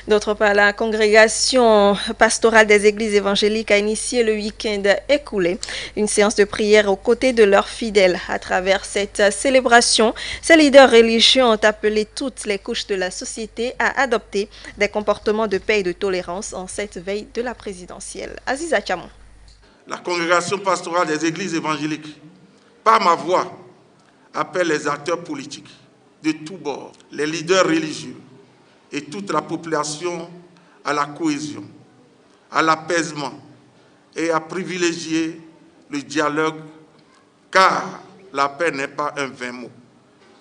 D'autre part, la congrégation pastorale des églises évangéliques a initié le week-end écoulé une séance de prière aux côtés de leurs fidèles. À travers cette célébration, ces leaders religieux ont appelé toutes les couches de la société à adopter des comportements de paix et de tolérance en cette veille de la présidentielle. Aziza Chamon. La congrégation pastorale des églises évangéliques, par ma voix, appelle les acteurs politiques de tous bords, les leaders religieux et toute la population à la cohésion, à l'apaisement et à privilégier le dialogue, car la paix n'est pas un vain mot,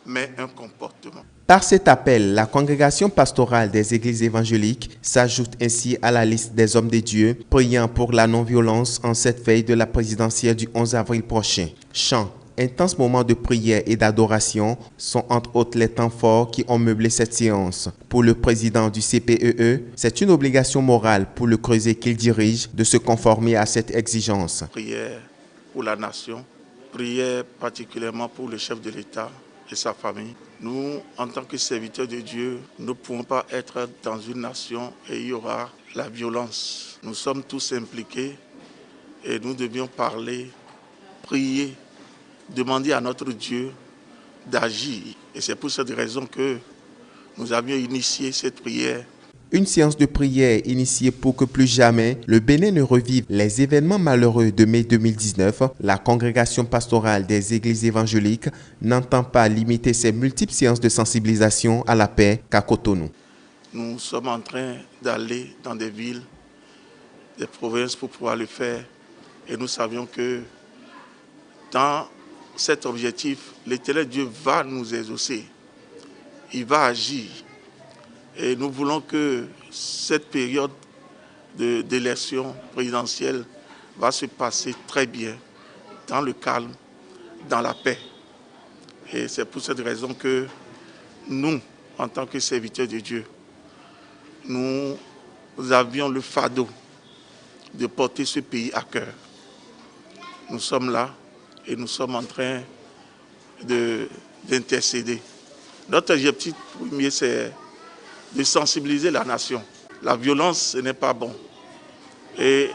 mais un comportement. Par cet appel, la congrégation pastorale des églises évangéliques s'ajoute ainsi à la liste des hommes de Dieu priant pour la non-violence en cette veille de la présidentielle du 11 avril prochain. Chants, intenses moments de prière et d'adoration sont entre autres les temps forts qui ont meublé cette séance. Pour le président du CPEE, c'est une obligation morale pour le creuset qu'il dirige de se conformer à cette exigence. Prière pour la nation, prière particulièrement pour le chef de l'État et sa famille. Nous, en tant que serviteurs de Dieu, nous ne pouvons pas être dans une nation et il y aura la violence. Nous sommes tous impliqués et nous devions parler, prier, demander à notre Dieu d'agir. Et c'est pour cette raison que nous avions initié cette prière. Une séance de prière initiée pour que plus jamais le Bénin ne revive les événements malheureux de mai 2019. La congrégation pastorale des églises évangéliques n'entend pas limiter ses multiples séances de sensibilisation à la paix qu'à Cotonou. Nous sommes en train d'aller dans des villes, des provinces pour pouvoir le faire. Et nous savions que dans cet objectif, l'Éternel Dieu va nous exaucer. Il va agir. Et nous voulons que cette période d'élection présidentielle va se passer très bien, dans le calme, dans la paix. Et c'est pour cette raison que nous, en tant que serviteurs de Dieu, nous avions le fardeau de porter ce pays à cœur. Nous sommes là et nous sommes en train d'intercéder. Notre objectif premier, c'est de sensibiliser la nation. La violence, ce n'est pas bon. Et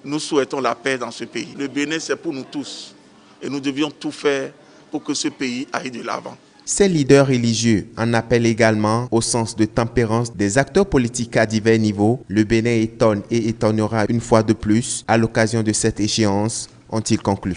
nous souhaitons la paix dans ce pays. Le Bénin, c'est pour nous tous. Et nous devions tout faire pour que ce pays aille de l'avant. Ces leaders religieux en appellent également au sens de tempérance des acteurs politiques à divers niveaux. Le Bénin étonne et étonnera une fois de plus à l'occasion de cette échéance, ont-ils conclu.